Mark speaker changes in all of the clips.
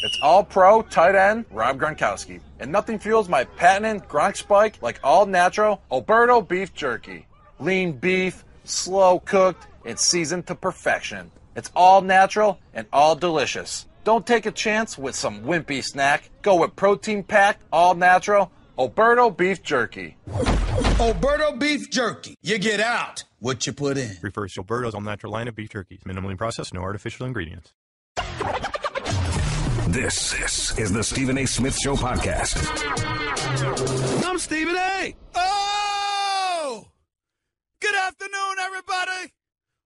Speaker 1: It's all-pro tight end Rob Gronkowski. And nothing fuels my patented Gronk spike like all-natural Alberto beef jerky. Lean beef, slow-cooked, and seasoned to perfection. It's all-natural and all-delicious. Don't take a chance with some wimpy snack. Go with protein-packed, all-natural Alberto beef jerky.
Speaker 2: Alberto beef jerky. You get out what you put in.
Speaker 3: Refers to Alberto's all-natural line of beef jerkies. Minimally processed, no artificial ingredients.
Speaker 4: This is the Stephen A. Smith Show podcast.
Speaker 2: I'm Stephen A. Oh! Good afternoon, everybody.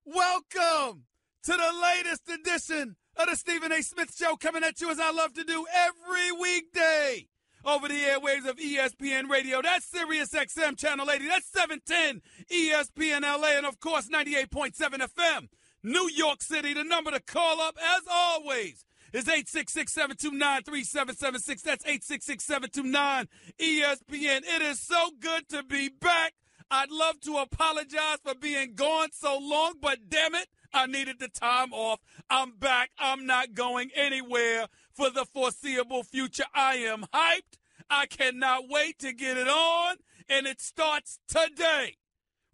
Speaker 2: Welcome to the latest edition of the Stephen A. Smith Show, coming at you as I love to do every weekday over the airwaves of ESPN Radio. That's Sirius XM Channel 80. That's 710 ESPN LA, and of course 98.7 FM. New York City. The number to call up, as always, is 866-729-3776. That's 866-729-ESPN. It is so good to be back. I'd love to apologize for being gone so long, but damn it, I needed the time off. I'm back. I'm not going anywhere for the foreseeable future. I am hyped. I cannot wait to get it on, and it starts today.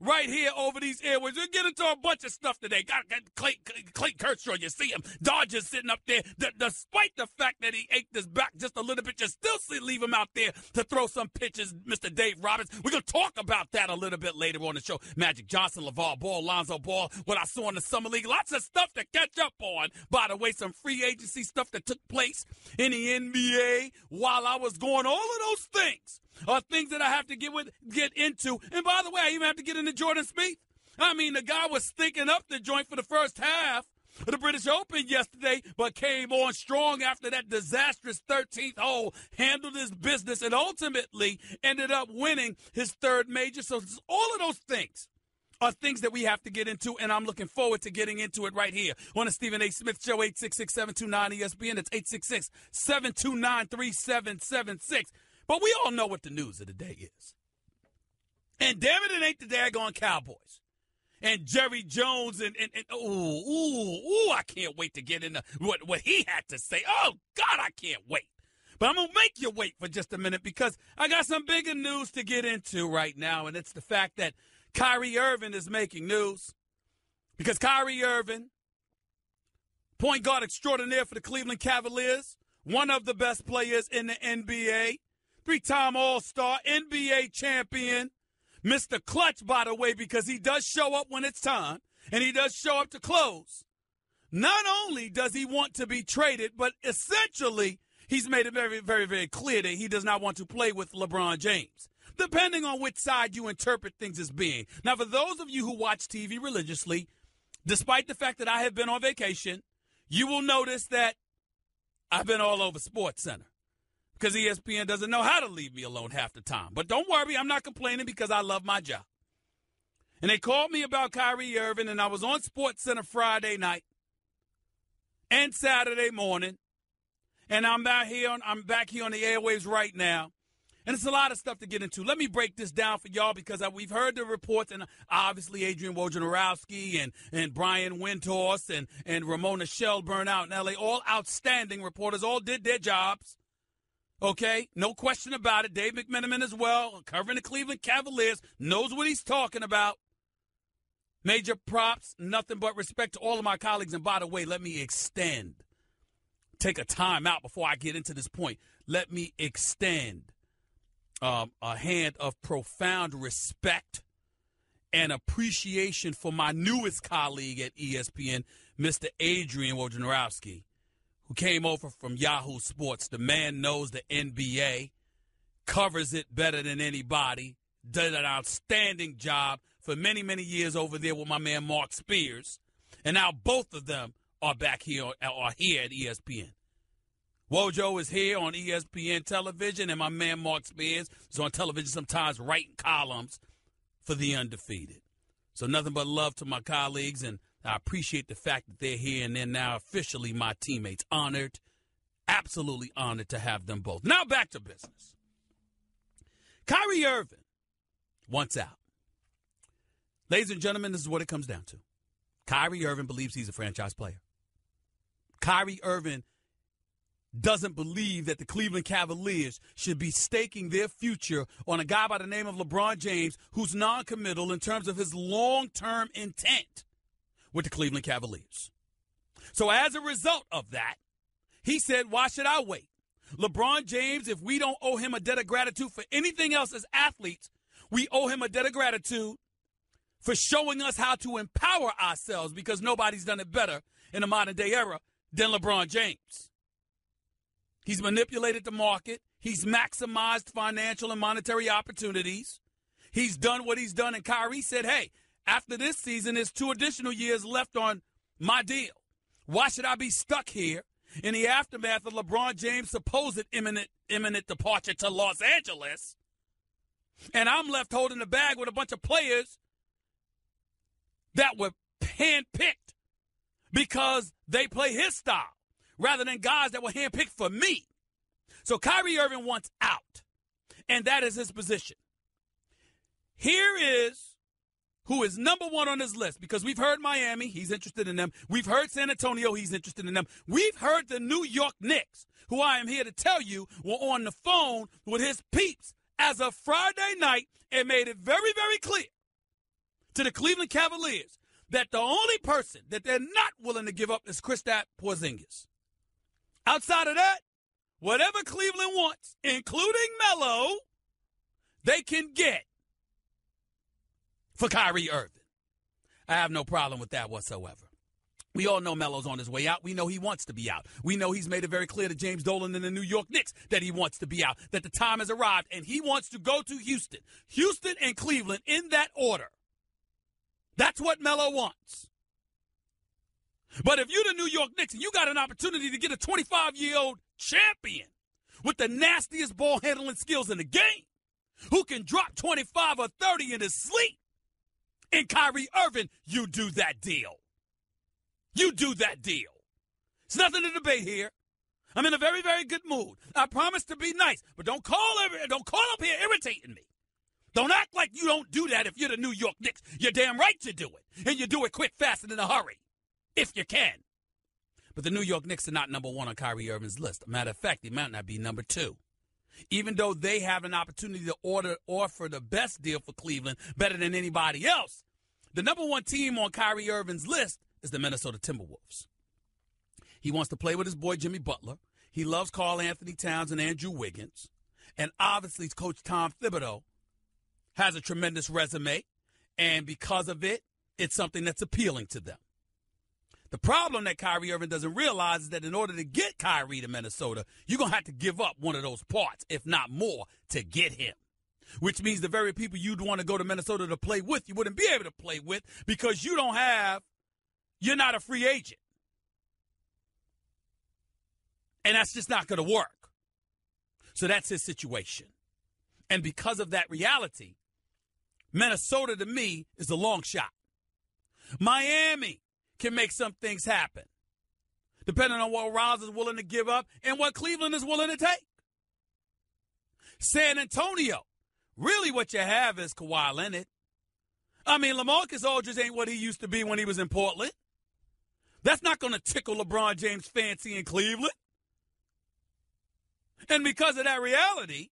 Speaker 2: Right here over these airways. We'll get into a bunch of stuff today. Got Clayton Kershaw, you see him. Dodgers sitting up there. Despite the fact that he ached his back just a little bit, you still leave him out there to throw some pitches, Mr. Dave Roberts. We're going to talk about that a little bit later on the show. Magic Johnson, LeVar Ball, Lonzo Ball, what I saw in the Summer League. Lots of stuff to catch up on. By the way, some free agency stuff that took place in the NBA while I was going. All of those things are things that I have to get into. And by the way, I even have to get into Jordan Spieth. I mean, the guy was stinking up the joint for the first half of the British Open yesterday, but came on strong after that disastrous 13th hole, handled his business, and ultimately ended up winning his third major. So all of those things are things that we have to get into, and I'm looking forward to getting into it right here on the Stephen A. Smith Show, 866-729-ESPN. It's 866-729-3776. But we all know what the news of the day is. And damn it, it ain't the daggone Cowboys. And Jerry Jones and I can't wait to get into what he had to say. Oh, God, I can't wait. But I'm going to make you wait for just a minute because I got some bigger news to get into right now, and it's the fact that Kyrie Irving is making news. Because Kyrie Irving, point guard extraordinaire for the Cleveland Cavaliers, one of the best players in the NBA, three-time All-Star, NBA champion, Mr. Clutch, by the way, because he does show up when it's time, and he does show up to close. Not only does he want to be traded, but essentially he's made it very, very, very clear that he does not want to play with LeBron James, depending on which side you interpret things as being. Now, for those of you who watch TV religiously, despite the fact that I have been on vacation, you will notice that I've been all over SportsCenter, because ESPN doesn't know how to leave me alone half the time. But don't worry, I'm not complaining because I love my job. And they called me about Kyrie Irving, and I was on SportsCenter Friday night and Saturday morning, and I'm back here on the airwaves right now. And it's a lot of stuff to get into. Let me break this down for y'all because we've heard the reports, and obviously Adrian Wojnarowski and Brian Windhorst and Ramona Shelburne out in L.A., all outstanding reporters, all did their jobs. Okay, no question about it. Dave McMenamin as well, covering the Cleveland Cavaliers, knows what he's talking about. Major props, nothing but respect to all of my colleagues. And by the way, let me take a time out before I get into this point. Let me extend a hand of profound respect and appreciation for my newest colleague at ESPN, Mr. Adrian Wojnarowski, who came over from Yahoo Sports. The man knows the NBA, covers it better than anybody, did an outstanding job for many, many years over there with my man Mark Spears. And now both of them are back here, are here at ESPN. Wojo is here on ESPN television, and my man Mark Spears is on television sometimes writing columns for The Undefeated. So nothing but love to my colleagues, and I appreciate the fact that they're here and they're now officially my teammates. Honored, absolutely honored to have them both. Now back to business. Kyrie Irving wants out. Ladies and gentlemen, this is what it comes down to. Kyrie Irving believes he's a franchise player. Kyrie Irving doesn't believe that the Cleveland Cavaliers should be staking their future on a guy by the name of LeBron James who's non-committal in terms of his long-term intent with the Cleveland Cavaliers. So as a result of that, he said, why should I wait? LeBron James, if we don't owe him a debt of gratitude for anything else as athletes, we owe him a debt of gratitude for showing us how to empower ourselves, because nobody's done it better in the modern day era than LeBron James. He's manipulated the market. He's maximized financial and monetary opportunities. He's done what he's done. And Kyrie said, hey, after this season, there's 2 additional years left on my deal. Why should I be stuck here in the aftermath of LeBron James' supposed imminent departure to Los Angeles? And I'm left holding the bag with a bunch of players that were handpicked because they play his style rather than guys that were handpicked for me. So Kyrie Irving wants out, and that is his position. Here is who is number 1 on his list, because we've heard Miami, he's interested in them. We've heard San Antonio, he's interested in them. We've heard the New York Knicks, who I am here to tell you were on the phone with his peeps as of Friday night and made it very, very clear to the Cleveland Cavaliers that the only person that they're not willing to give up is Kristaps Porzingis. Outside of that, whatever Cleveland wants, including Melo, they can get for Kyrie Irving. I have no problem with that whatsoever. We all know Melo's on his way out. We know he wants to be out. We know he's made it very clear to James Dolan and the New York Knicks that he wants to be out, that the time has arrived, and he wants to go to Houston. Houston and Cleveland in that order. That's what Melo wants. But if you're the New York Knicks and you got an opportunity to get a 25-year-old champion with the nastiest ball handling skills in the game, who can drop 25 or 30 in his sleep, in Kyrie Irving, you do that deal. You do that deal. It's nothing to debate here. I'm in a very, very good mood. I promise to be nice, but don't call up here irritating me. Don't act like you don't do that if you're the New York Knicks. You're damn right you do it. And you do it quick, fast, and in a hurry. If you can. But the New York Knicks are not number 1 on Kyrie Irving's list. Matter of fact, they might not be number 2. Even though they have an opportunity to offer the best deal for Cleveland, better than anybody else, the number 1 team on Kyrie Irving's list is the Minnesota Timberwolves. He wants to play with his boy Jimmy Butler. He loves Karl Anthony Towns and Andrew Wiggins. And obviously, Coach Tom Thibodeau has a tremendous resume. And because of it, it's something that's appealing to them. The problem that Kyrie Irving doesn't realize is that in order to get Kyrie to Minnesota, you're going to have to give up one of those parts, if not more, to get him. Which means the very people you'd want to go to Minnesota to play with, you wouldn't be able to play with because you're not a free agent. And that's just not going to work. So that's his situation. And because of that reality, Minnesota to me is a long shot. Miami can make some things happen, depending on what Rollins is willing to give up and what Cleveland is willing to take. San Antonio, really what you have is Kawhi Leonard. I mean, LaMarcus Aldridge ain't what he used to be when he was in Portland. That's not going to tickle LeBron James' fancy in Cleveland. And because of that reality,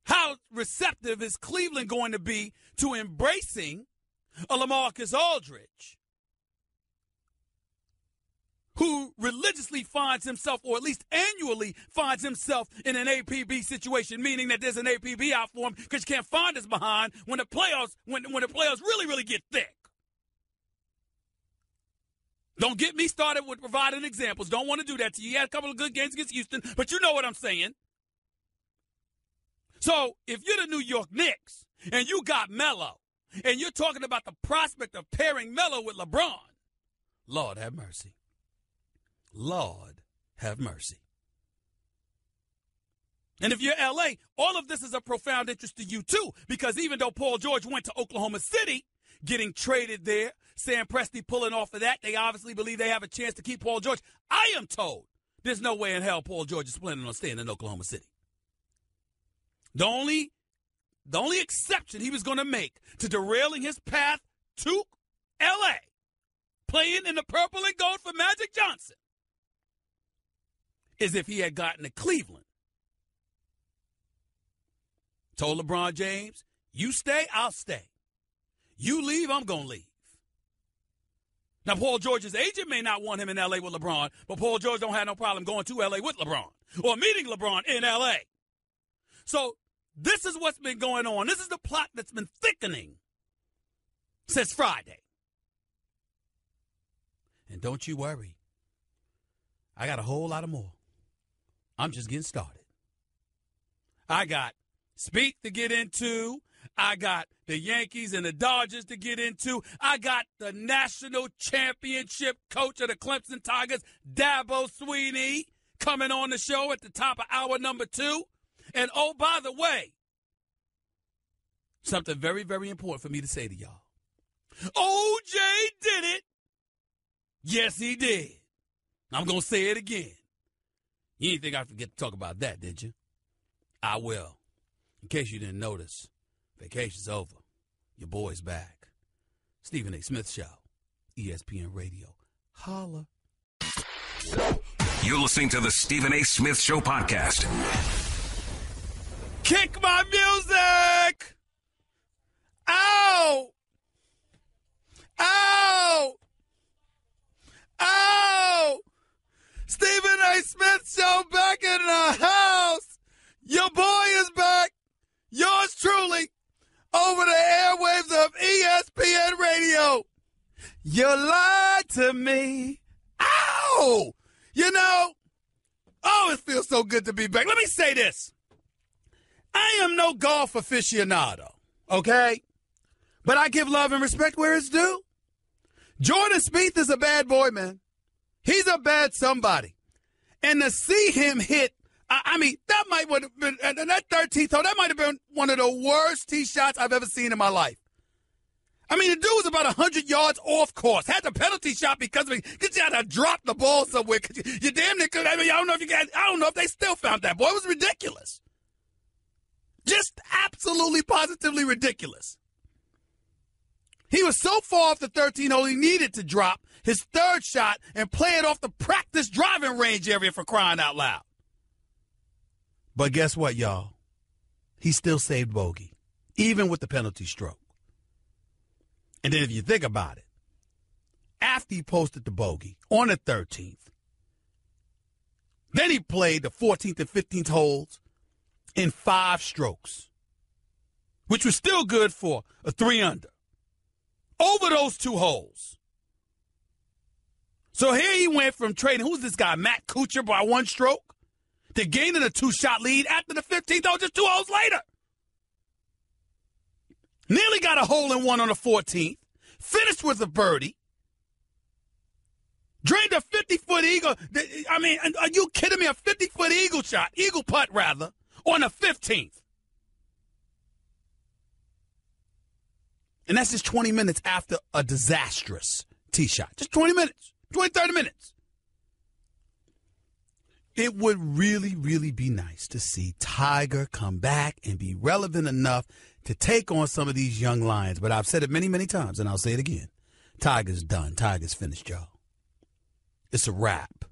Speaker 2: how receptive is Cleveland going to be to embracing a LaMarcus Aldridge who religiously finds himself, or at least annually finds himself, in an APB situation, meaning that there's an APB out for him because you can't find his behind when the playoffs really, really get thick. Don't get me started with providing examples. Don't want to do that to you. You had a couple of good games against Houston, but you know what I'm saying. So if you're the New York Knicks and you got Melo and you're talking about the prospect of pairing Melo with LeBron, Lord have mercy. Lord have mercy. And if you're LA, all of this is of profound interest to you too, because even though Paul George went to Oklahoma City, getting traded there, Sam Presti pulling off of that, they obviously believe they have a chance to keep Paul George. I am told there's no way in hell Paul George is planning on staying in Oklahoma City. The only exception he was going to make to derailing his path to L.A., playing in the purple and gold for Magic Johnson, is if he had gotten to Cleveland. Told LeBron James, you stay, I'll stay. You leave, I'm going to leave. Now, Paul George's agent may not want him in L.A. with LeBron, but Paul George don't have no problem going to L.A. with LeBron or meeting LeBron in L.A. So this is what's been going on. This is the plot that's been thickening since Friday. And don't you worry. I got a whole lot of more. I'm just getting started. I got Speak to get into. I got the Yankees and the Dodgers to get into. I got the national championship coach of the Clemson Tigers, Dabo Swinney, coming on the show at the top of hour number 2. And, oh, by the way, something very, very important for me to say to y'all. OJ did it. Yes, he did. I'm going to say it again. You didn't think I'd forget to talk about that, did you? I will. In case you didn't notice, vacation's over. Your boy's back. Stephen A. Smith Show, ESPN Radio. Holla.
Speaker 4: You're listening to the Stephen A. Smith Show podcast.
Speaker 2: Kick my music! Ow! Ow! Ow! Stephen A. Smith Show back in the house. Your boy is back. Yours truly. Over the airwaves of ESPN Radio. You lied to me. Ow! You know, oh, it feels so good to be back. Let me say this. I am no golf aficionado, okay? But I give love and respect where it's due. Jordan Spieth is a bad boy, man. He's a bad somebody. And to see him hit, I mean, that might have been, that 13th hole, that might have been one of the worst tee shots I've ever seen in my life. I mean, the dude was about 100 yards off course, had the penalty shot because of it. Because you had to drop the ball somewhere. You damn near could. I mean, I don't know if they still found that boy. It was ridiculous. Just absolutely, positively ridiculous. He was so far off the 13 hole, he needed to drop his third shot and play it off the practice driving range area, for crying out loud. But guess what, y'all? He still saved bogey, even with the penalty stroke. And then if you think about it, after he posted the bogey on the 13th, then he played the 14th and 15th holes in 5 strokes, which was still good for a 3-under over those 2 holes. So here he went from trading, who's this guy, Matt Kuchar, by 1 stroke, to gaining a 2-shot lead after the 15th hole, just 2 holes later. Nearly got a hole-in-one on the 14th, finished with a birdie, drained a 50-foot eagle. I mean, are you kidding me? A 50-foot eagle putt rather, on the 15th. And that's just 20 minutes after a disastrous tee shot. Just 20 minutes, 30 minutes. It would really, really be nice to see Tiger come back and be relevant enough to take on some of these young lions. But I've said it many, many times, and I'll say it again. Tiger's done. Tiger's finished, y'all. It's a wrap.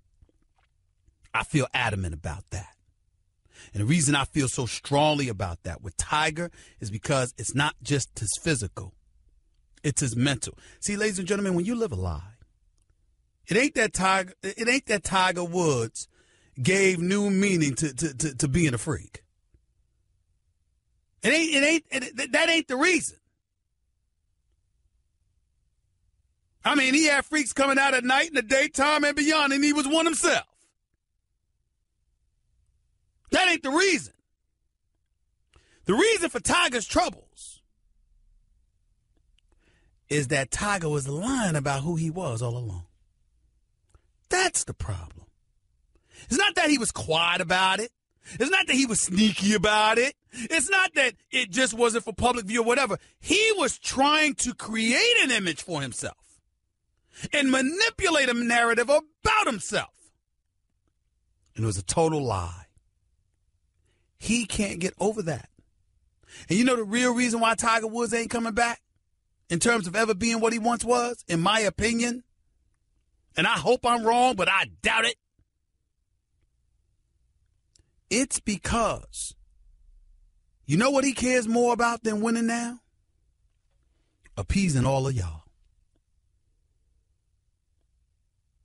Speaker 2: I feel adamant about that. And the reason I feel so strongly about that with Tiger is because it's not just his physical. It's his mental. See, ladies and gentlemen, when you live a lie, it ain't that Tiger Woods gave new meaning to being a freak. That ain't the reason. I mean, he had freaks coming out at night, in the daytime, and beyond, and he was one himself. That ain't the reason. The reason for Tiger's troubles is that Tiger was lying about who he was all along. That's the problem. It's not that he was quiet about it. It's not that he was sneaky about it. It's not that it just wasn't for public view or whatever. He was trying to create an image for himself and manipulate a narrative about himself. And it was a total lie. He can't get over that. And you know the real reason why Tiger Woods ain't coming back in terms of ever being what he once was, in my opinion, and I hope I'm wrong, but I doubt it. It's because you know what he cares more about than winning now? Appeasing all of y'all.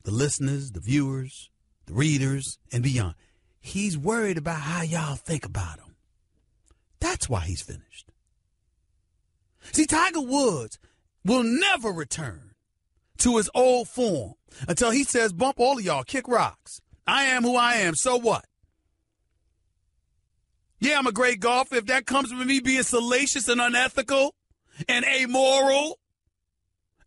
Speaker 2: The listeners, the viewers, the readers, and beyond. He's worried about how y'all think about him. That's why he's finished. See, Tiger Woods will never return to his old form until he says, bump all of y'all, kick rocks. I am who I am, so what? Yeah, I'm a great golfer. If that comes with me being salacious and unethical and amoral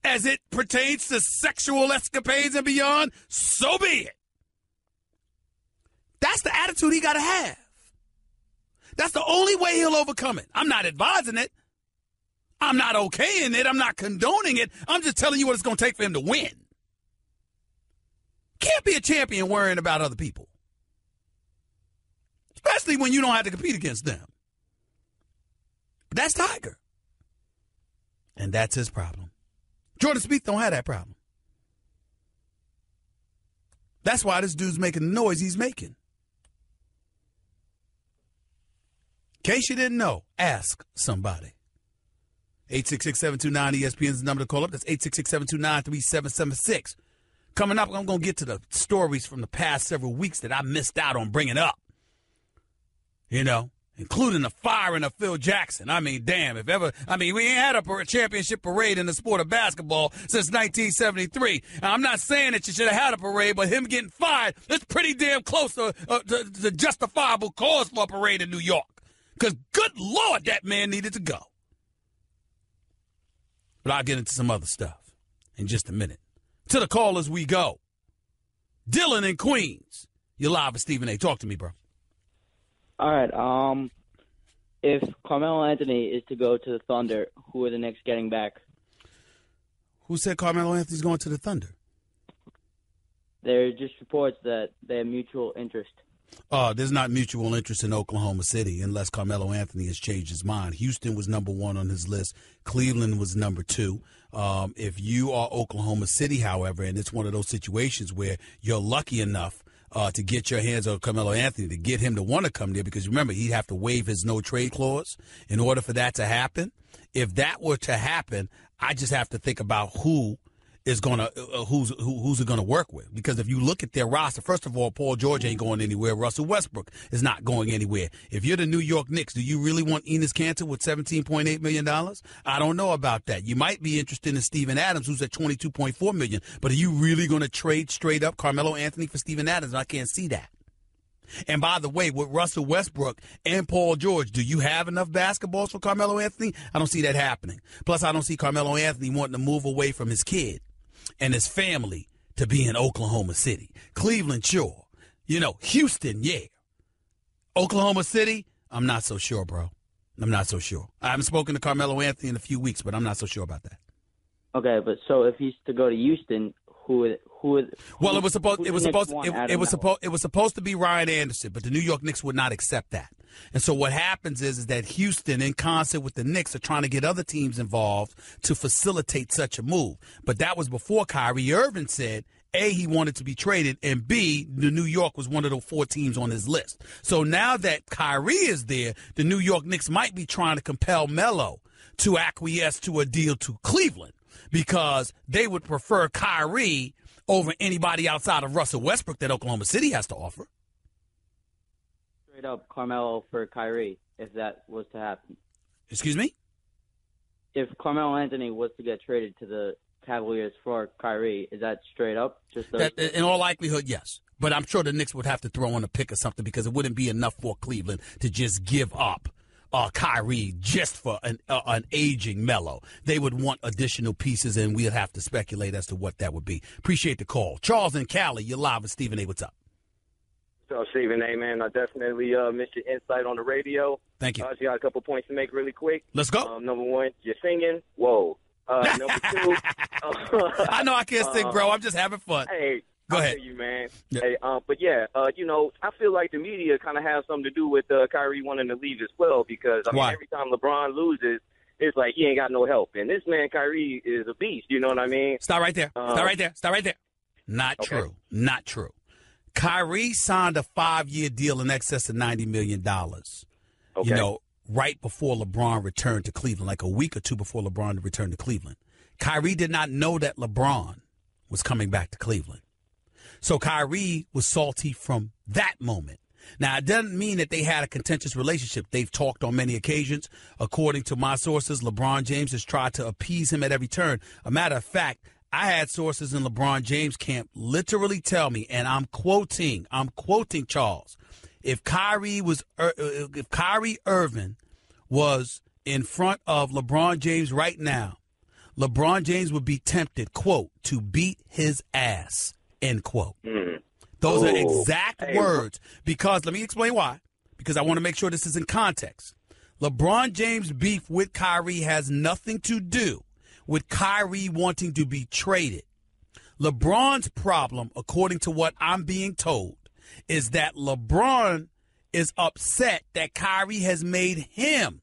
Speaker 2: as it pertains to sexual escapades and beyond, so be it. That's the attitude he got to have. That's the only way he'll overcome it. I'm not advising it. I'm not okaying it. I'm not condoning it. I'm just telling you what it's going to take for him to win. Can't be a champion worrying about other people. Especially when you don't have to compete against them. But that's Tiger. And that's his problem. Jordan Spieth don't have that problem. That's why this dude's making the noise he's making. In case you didn't know, ask somebody. 866-729-ESPN is the number to call up. That's 866-729-3776. Coming up, I'm going to get to the stories from the past several weeks that I missed out on bringing up. You know, including the firing of Phil Jackson. I mean, damn, if ever, we ain't had a championship parade in the sport of basketball since 1973. Now, I'm not saying that you should have had a parade, but him getting fired, that's pretty damn close to justifiable cause for a parade in New York. Because, good Lord, that man needed to go. But I'll get into some other stuff in just a minute. To the callers we go. Dylan in Queens. You're live with Stephen A. Talk to me, bro.
Speaker 5: All right. If Carmelo Anthony is to go to the Thunder, who are the Knicks getting back?
Speaker 2: Who said Carmelo Anthony's going to the Thunder?
Speaker 5: There are just reports that they have mutual interest.
Speaker 2: There's not mutual interest in Oklahoma City unless Carmelo Anthony has changed his mind. Houston was number one on his list. Cleveland was number two. If you are Oklahoma City, however, and it's one of those situations where you're lucky enough to get your hands on Carmelo Anthony, to get him to want to come there, because remember, he'd have to waive his no-trade clause in order for that to happen. If that were to happen, I just have to think about who is going to who's it going to work with, because if you look at their roster, first of all, Paul George ain't going anywhere. Russell Westbrook is not going anywhere. If you're the New York Knicks, do you really want Enes Kanter with $17.8 million? I don't know about that. You might be interested in Steven Adams, who's at $22.4 million, but are you really going to trade straight up Carmelo Anthony for Steven Adams? I can't see that. And by the way, with Russell Westbrook and Paul George, do you have enough basketballs for Carmelo Anthony? I don't see that happening. Plus, I don't see Carmelo Anthony wanting to move away from his kid and his family to be in Oklahoma City. Cleveland, sure. You know, Houston, yeah. Oklahoma City, I'm not so sure, bro. I'm not so sure. I haven't spoken to Carmelo Anthony in a few weeks, but I'm not so sure about that.
Speaker 5: Okay, but so if he's to go to Houston,
Speaker 2: well, it was supposed to be Ryan Anderson, but the New York Knicks would not accept that. And so what happens is that Houston, in concert with the Knicks, are trying to get other teams involved to facilitate such a move. But that was before Kyrie Irving said, A, he wanted to be traded, and B, the New York was one of the 4 teams on his list. So now that Kyrie is there, the New York Knicks might be trying to compel Melo to acquiesce to a deal to Cleveland, because they would prefer Kyrie over anybody outside of Russell Westbrook that Oklahoma City has to offer.
Speaker 5: Straight up Carmelo for Kyrie, if that was to happen.
Speaker 2: Excuse me?
Speaker 5: If Carmelo Anthony was to get traded to the Cavaliers for Kyrie, is that straight up?
Speaker 2: In all likelihood, yes. But I'm sure the Knicks would have to throw in a pick or something, because it wouldn't be enough for Cleveland to just give up Kyrie just for an aging Melo. They would want additional pieces, and we'll have to speculate as to what that would be. Appreciate the call. Charles in Cali, you're live with Stephen A. What's up?
Speaker 6: So, Stephen A., man, I definitely missed your insight on the radio.
Speaker 2: Thank you.
Speaker 6: I just got a couple points to make really quick.
Speaker 2: Let's go.
Speaker 6: Number one, you're singing. Whoa. Number two.
Speaker 2: I know I can't sing, bro. I'm just having fun.
Speaker 6: Hey.
Speaker 2: Go ahead.
Speaker 6: You, man.
Speaker 2: Yeah.
Speaker 6: Hey, I feel like the media kind of has something to do with Kyrie wanting to leave as well, because
Speaker 2: Why?
Speaker 6: Every time LeBron loses, it's like he ain't got no help. And this man, Kyrie, is a beast. You know what I mean?
Speaker 2: Stop right there. Stop right there. Not
Speaker 6: okay.
Speaker 2: true. Not true. Kyrie signed a 5-year deal in excess of $90 million,
Speaker 6: Okay.
Speaker 2: right before LeBron returned to Cleveland, like a week or two before LeBron returned to Cleveland. Kyrie did not know that LeBron was coming back to Cleveland. So Kyrie was salty from that moment. Now, it doesn't mean that they had a contentious relationship. They've talked on many occasions. According to my sources, LeBron James has tried to appease him at every turn. A matter of fact, I had sources in LeBron James camp literally tell me, and I'm quoting Charles, if Kyrie Irving was in front of LeBron James right now, LeBron James would be tempted, quote, to beat his ass, end quote. Those are exact words, because let me explain why, because I want to make sure this is in context. LeBron James' beef with Kyrie has nothing to do with Kyrie wanting to be traded. LeBron's problem, according to what I'm being told, is that LeBron is upset that Kyrie has made him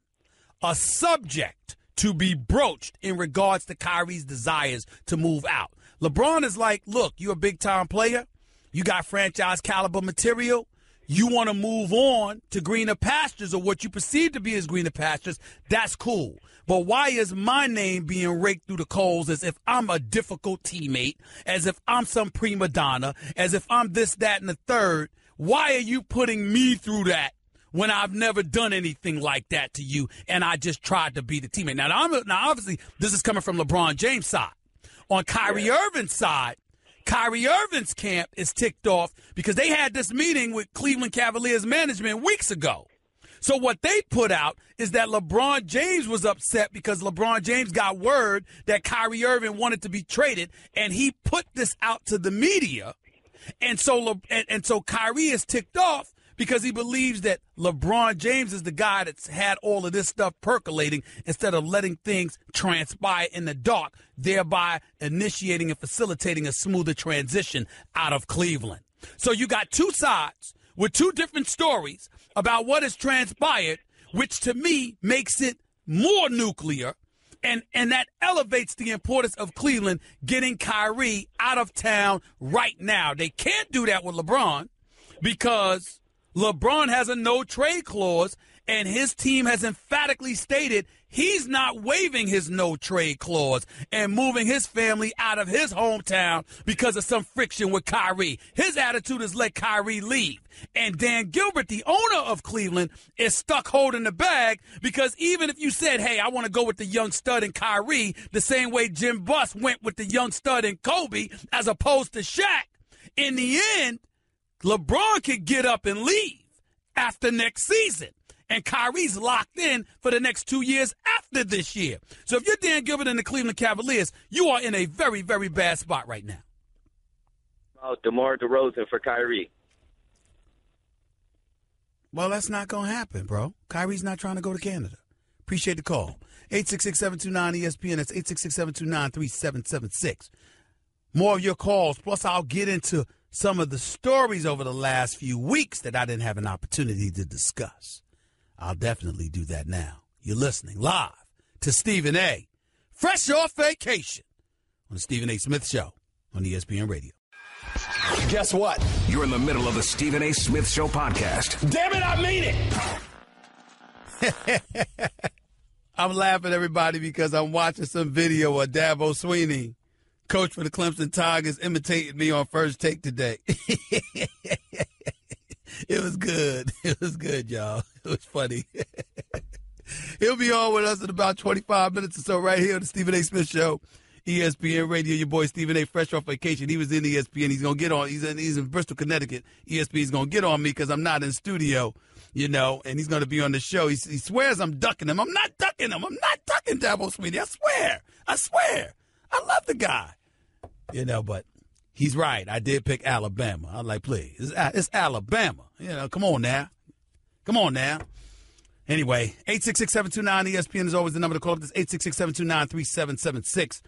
Speaker 2: a subject to be broached in regards to Kyrie's desires to move out. LeBron is like, look, you're a big-time player. You got franchise caliber material. You want to move on to greener pastures, or what you perceive to be as greener pastures. That's cool. But why is my name being raked through the coals as if I'm a difficult teammate, as if I'm some prima donna, as if I'm this, that, and the third? Why are you putting me through that when I've never done anything like that to you and I just tried to be the teammate? Now obviously, this is coming from LeBron James' side. On Kyrie Irving's side, Kyrie Irving's camp is ticked off because they had this meeting with Cleveland Cavaliers management weeks ago. So what they put out is that LeBron James was upset because LeBron James got word that Kyrie Irving wanted to be traded, and he put this out to the media. And so so Kyrie is ticked off because he believes that LeBron James is the guy that's had all of this stuff percolating instead of letting things transpire in the dark, thereby initiating and facilitating a smoother transition out of Cleveland. So you got two sides with two different stories about what has transpired, which to me makes it more nuclear, and that elevates the importance of Cleveland getting Kyrie out of town right now. They can't do that with LeBron because LeBron has a no-trade clause, and his team has emphatically stated he's not waiving his no-trade clause and moving his family out of his hometown because of some friction with Kyrie. His attitude is let Kyrie leave. And Dan Gilbert, the owner of Cleveland, is stuck holding the bag because even if you said, hey, I want to go with the young stud and Kyrie, the same way Jim Buss went with the young stud and Kobe as opposed to Shaq, in the end, LeBron could get up and leave after next season. And Kyrie's locked in for the next 2 years after this year. So if you're Dan Gilbert and the Cleveland Cavaliers, you are in a very, very bad spot right now.
Speaker 6: About DeMar DeRozan for Kyrie.
Speaker 2: Well, that's not going to happen, bro. Kyrie's not trying to go to Canada. Appreciate the call. 866-729-ESPN. That's 866-729-3776. More of your calls. Plus, I'll get into some of the stories over the last few weeks that I didn't have an opportunity to discuss. I'll definitely do that now. You're listening live to Stephen A. Fresh off vacation on the Stephen A. Smith Show on ESPN Radio.
Speaker 7: Guess what?
Speaker 4: You're in the middle of the Stephen A. Smith Show podcast.
Speaker 7: Damn it, I mean
Speaker 2: it. I'm laughing, everybody, because I'm watching some video of Dabo Swinney, coach for the Clemson Tigers, imitating me on First Take today. It was good. It was good, y'all. It was funny. He'll be on with us in about 25 minutes or so right here on the Stephen A. Smith Show, ESPN Radio. Your boy Stephen A. fresh off vacation. He was in ESPN. He's going to get on. He's in Bristol, Connecticut. ESPN's going to get on me because I'm not in studio, and he's going to be on the show. He swears I'm ducking him. I'm not ducking him. I'm not ducking Dabo Swinney. I swear. I love the guy. But he's right. I did pick Alabama. I'm like, please. It's Alabama. Come on now. Anyway, 866-729-ESPN is always the number to call up. This 866-729-3776.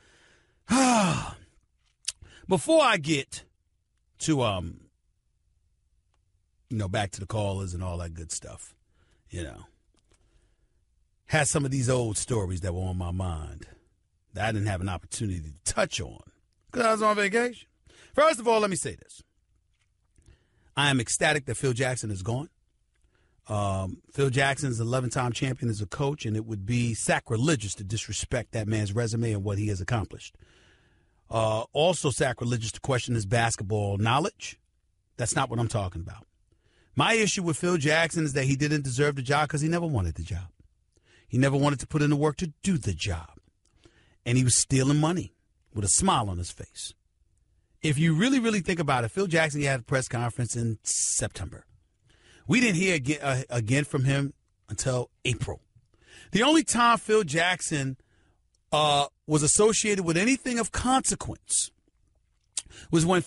Speaker 2: Before I get to, back to the callers and all that good stuff, had some of these old stories that were on my mind that I didn't have an opportunity to touch on because I was on vacation. First of all, let me say this. I am ecstatic that Phil Jackson is gone. Phil Jackson is an 11-time champion as a coach, and it would be sacrilegious to disrespect that man's resume and what he has accomplished. Also sacrilegious to question his basketball knowledge. That's not what I'm talking about. My issue with Phil Jackson is that he didn't deserve the job because he never wanted the job. He never wanted to put in the work to do the job. And he was stealing money with a smile on his face. If you really, really think about it, Phil Jackson had a press conference in September. We didn't hear again from him until April. The only time Phil Jackson was associated with anything of consequence was when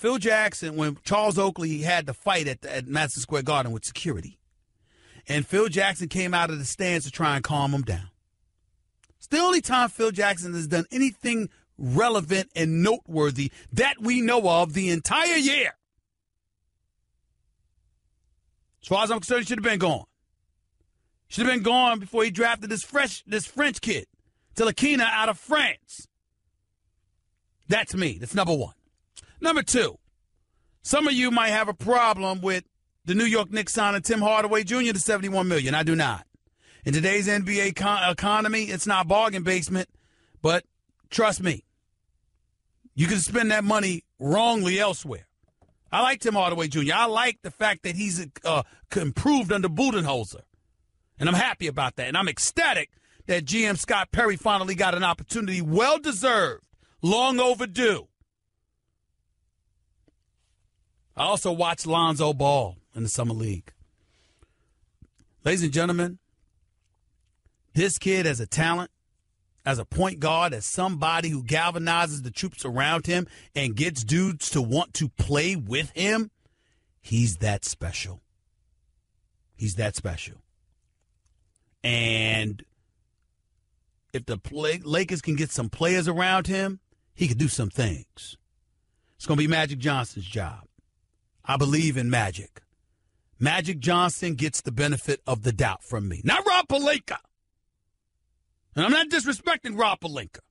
Speaker 2: Charles Oakley had the fight at Madison Square Garden with security. And Phil Jackson came out of the stands to try and calm him down. It's the only time Phil Jackson has done anything relevant and noteworthy that we know of the entire year. As far as I'm concerned, he should have been gone. Should have been gone before he drafted this French kid, Telekina, out of France. That's me. That's number one. Number two, some of you might have a problem with the New York Knicks signing Tim Hardaway Jr. to $71 million. I do not. In today's NBA economy, it's not bargain basement, but trust me, you can spend that money wrongly elsewhere. I like Tim Hardaway Jr. I like the fact that he's improved under Budenholzer, and I'm happy about that. And I'm ecstatic that GM Scott Perry finally got an opportunity, well-deserved, long overdue. I also watched Lonzo Ball in the Summer League. Ladies and gentlemen, this kid has a talent, as a point guard, as somebody who galvanizes the troops around him and gets dudes to want to play with him. He's that special. He's that special. And if the Lakers can get some players around him, he could do some things. It's going to be Magic Johnson's job. I believe in Magic. Magic Johnson gets the benefit of the doubt from me. Not Rob Pelinka. And I'm not disrespecting Rob Pelinka.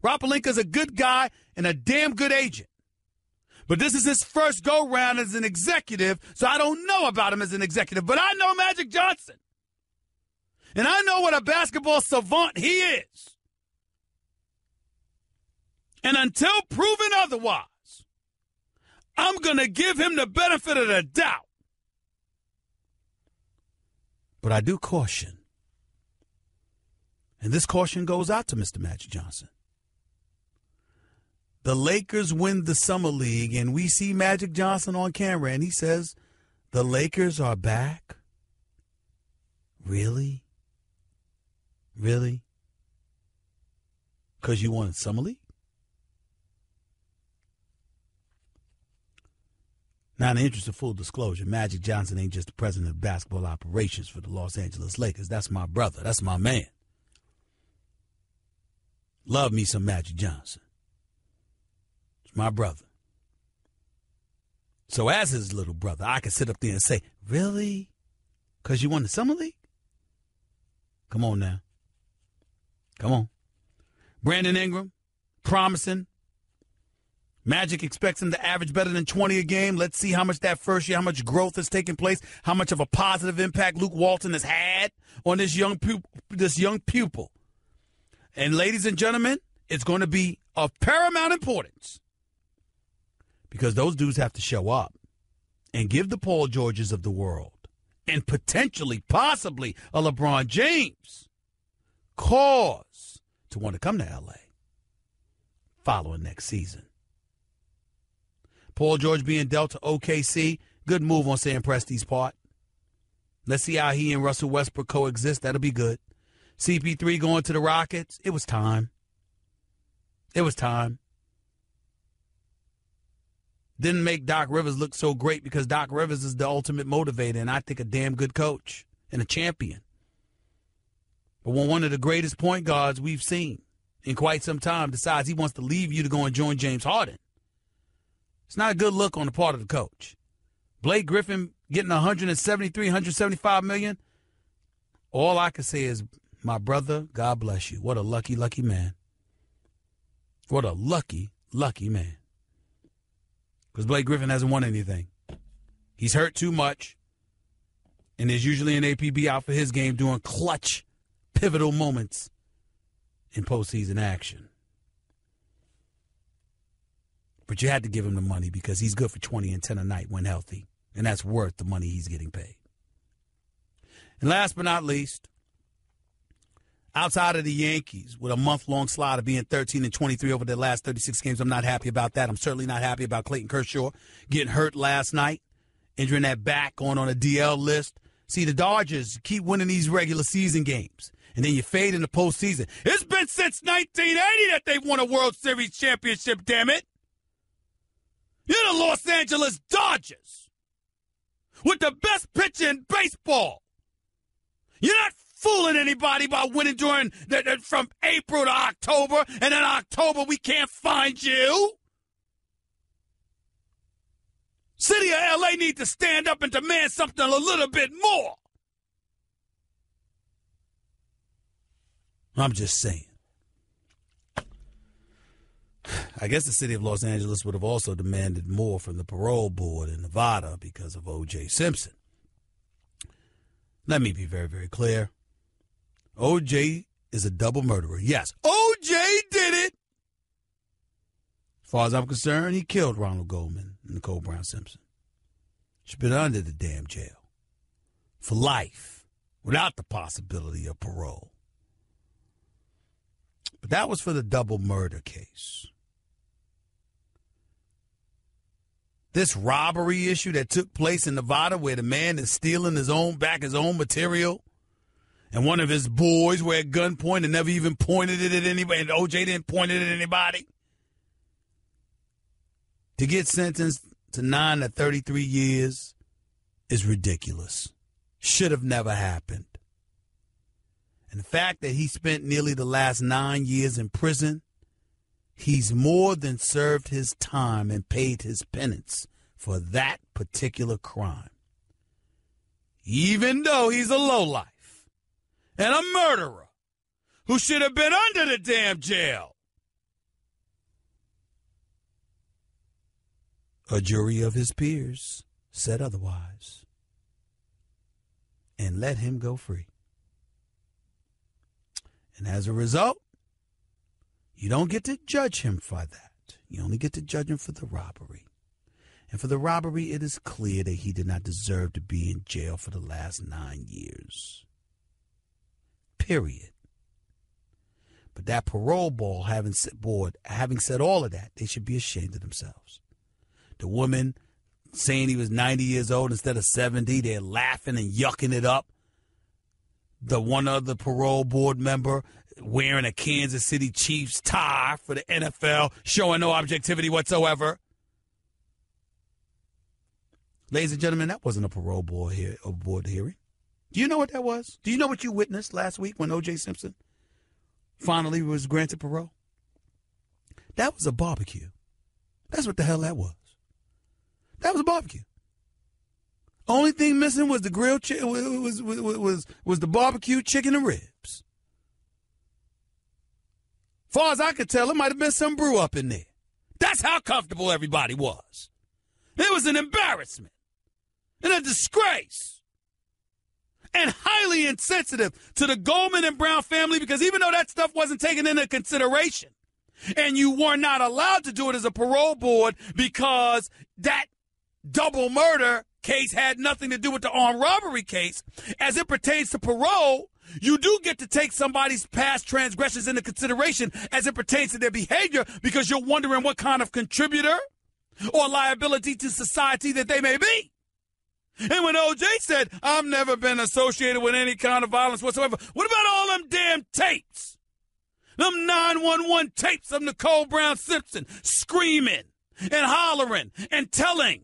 Speaker 2: Rob Pelinka is a good guy and a damn good agent. But this is his first go-round as an executive, so I don't know about him as an executive. But I know Magic Johnson. And I know what a basketball savant he is. And until proven otherwise, I'm going to give him the benefit of the doubt. But I do caution. And this caution goes out to Mr. Magic Johnson. The Lakers win the Summer League, and we see Magic Johnson on camera, and he says, the Lakers are back? Really? Really? Because you won the Summer League? Now, in the interest of full disclosure, Magic Johnson ain't just the president of basketball operations for the Los Angeles Lakers. That's my brother. That's my man. Love me some Magic Johnson. It's my brother. So as his little brother, I can sit up there and say, really? Because you won the Summer League? Come on now. Come on. Brandon Ingram, promising. Magic expects him to average better than 20 a game. Let's see how much that first year, how much growth has taken place, how much of a positive impact Luke Walton has had on this young pupil. And ladies and gentlemen, it's going to be of paramount importance because those dudes have to show up and give the Paul Georges of the world and potentially, possibly a LeBron James cause to want to come to L.A. following next season. Paul George being dealt to OKC, good move on Sam Presti's part. Let's see how he and Russell Westbrook coexist. That'll be good. CP3 going to the Rockets. It was time. It was time. Didn't make Doc Rivers look so great because Doc Rivers is the ultimate motivator and I think a damn good coach and a champion. But when one of the greatest point guards we've seen in quite some time decides he wants to leave you to go and join James Harden, it's not a good look on the part of the coach. Blake Griffin getting 173, 175 million. All I can say is, my brother, God bless you. What a lucky, lucky man. What a lucky, lucky man. Because Blake Griffin hasn't won anything. He's hurt too much, and there's usually an APB out for his game during clutch, pivotal moments in postseason action. But you had to give him the money because he's good for 20 and 10 a night when healthy, and that's worth the money he's getting paid. And last but not least, outside of the Yankees, with a month-long slide of being 13 and 23 over their last 36 games, I'm not happy about that. I'm certainly not happy about Clayton Kershaw getting hurt last night, injuring that back, going on a DL list. See, the Dodgers keep winning these regular season games, and then you fade in the postseason. It's been since 1980 that they've won a World Series championship, damn it. You're the Los Angeles Dodgers with the best pitcher in baseball. You're not fooling anybody by winning during from April to October, and in October we can't find you. City of L.A. need to stand up and demand something a little bit more. I'm just saying. I guess the city of Los Angeles would have also demanded more from the parole board in Nevada because of O.J. Simpson. Let me be very, very clear. O.J. is a double murderer. Yes, O.J. did it. As far as I'm concerned, he killed Ronald Goldman and Nicole Brown Simpson. She's been under the damn jail for life without the possibility of parole. But that was for the double murder case. This robbery issue that took place in Nevada where the man is stealing his own material and one of his boys were at gunpoint and never even pointed it at anybody, and O.J. didn't point it at anybody. To get sentenced to 9 to 33 years is ridiculous. Should have never happened. And the fact that he spent nearly the last 9 years in prison, he's more than served his time and paid his penance for that particular crime. Even though he's a lowlife and a murderer who should have been under the damn jail. A jury of his peers said otherwise and let him go free. And as a result, you don't get to judge him for that. You only get to judge him for the robbery. And for the robbery, it is clear that he did not deserve to be in jail for the last 9 years. Period. But that parole board, having said all of that, they should be ashamed of themselves. The woman saying he was 90 years old instead of 70, they're laughing and yucking it up. The one other parole board member wearing a Kansas City Chiefs tie for the NFL, showing no objectivity whatsoever. Ladies and gentlemen, that wasn't a parole board hearing. Do you know what that was? Do you know what you witnessed last week when O.J. Simpson finally was granted parole? That was a barbecue. That's what the hell that was. That was a barbecue. Only thing missing was the grilled chicken. Was the barbecue chicken and ribs. Far as I could tell, it might have been some brew up in there. That's how comfortable everybody was. It was an embarrassment and a disgrace and highly insensitive to the Goldman and Brown family, because even though that stuff wasn't taken into consideration and you were not allowed to do it as a parole board because that double murder case had nothing to do with the armed robbery case, as it pertains to parole, you do get to take somebody's past transgressions into consideration as it pertains to their behavior, because you're wondering what kind of contributor or liability to society that they may be. And when O.J. said, I've never been associated with any kind of violence whatsoever, what about all them damn tapes? Them 911 tapes of Nicole Brown Simpson screaming and hollering and telling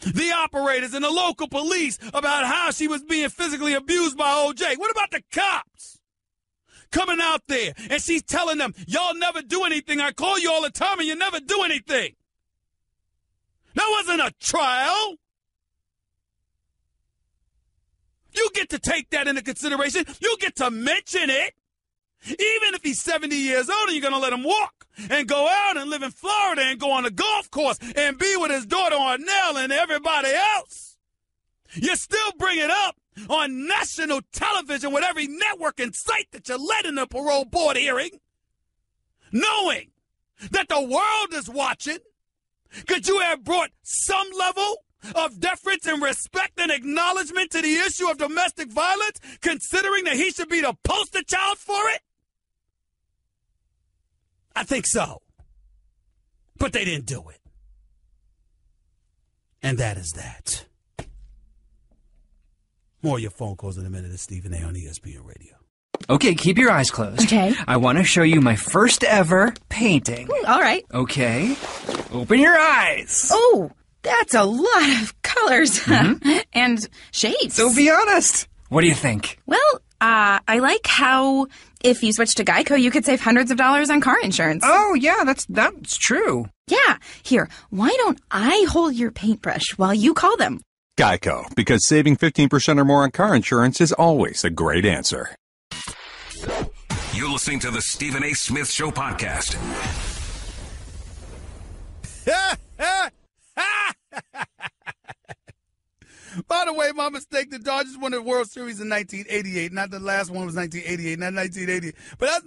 Speaker 2: the operators and the local police about how she was being physically abused by O.J. What about the cops coming out there and she's telling them, y'all never do anything. I call you all the time and you never do anything. That wasn't a trial. You get to take that into consideration. You get to mention it. Even if he's 70 years old and you're going to let him walk, and go out and live in Florida and go on a golf course and be with his daughter Arnell and everybody else. You still bring it up on national television with every network and site that you led in the parole board hearing, knowing that the world is watching. Could you have brought some level of deference and respect and acknowledgement to the issue of domestic violence, considering that he should be the poster child for it? I think so. But they didn't do it. And that is that. More of your phone calls in a minute. It's Stephen A. on ESPN Radio.
Speaker 8: Okay, keep your eyes closed.
Speaker 9: Okay.
Speaker 8: I want to show you my first ever painting.
Speaker 9: All right.
Speaker 8: Okay. Open your eyes.
Speaker 9: Oh, that's a lot of colors and shades.
Speaker 8: So be honest. What do you think?
Speaker 9: Well, I like how if you switch to Geico, you could save hundreds of dollars on car insurance.
Speaker 8: Oh, yeah, that's true.
Speaker 9: Yeah. Here, why don't I hold your paintbrush while you call them?
Speaker 10: Geico, because saving 15% or more on car insurance is always a great answer.
Speaker 4: You're listening to the Stephen A. Smith Show podcast.
Speaker 2: By the way, my mistake, the Dodgers won the World Series in 1988. Not the last one was 1988, not 1980. But that's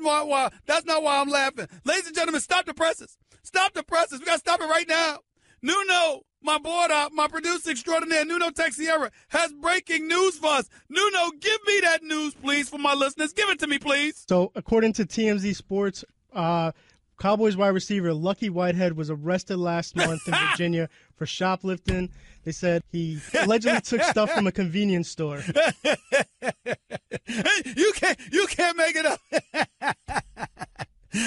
Speaker 2: not why I'm laughing. Ladies and gentlemen, stop the presses. Stop the presses. We got to stop it right now. Nuno, my board op, my producer extraordinaire, Nuno Texiera, has breaking news for us. Nuno, give me that news, please, for my listeners. Give it to me, please.
Speaker 11: So, according to TMZ Sports, Cowboys wide receiver Lucky Whitehead was arrested last month in Virginia for shoplifting. They said he allegedly took stuff from a convenience store.
Speaker 2: You can't make it up.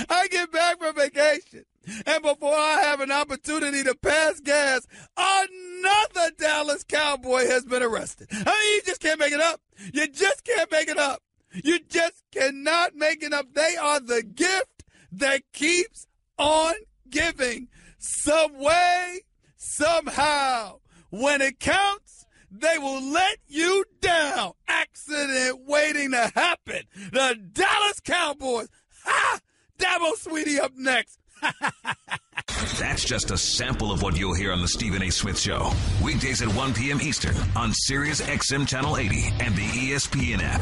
Speaker 2: I get back from vacation, and before I have an opportunity to pass gas, another Dallas Cowboy has been arrested. I mean, you just can't make it up. You just can't make it up. You just cannot make it up. They are the gift that keeps on giving. Some way, somehow, when it counts, they will let you down. Accident waiting to happen. The Dallas Cowboys. Ha! Dabo Sweetie up next.
Speaker 4: That's just a sample of what you'll hear on the Stephen A. Smith Show. Weekdays at 1 p.m. Eastern on Sirius XM Channel 80 and the ESPN app.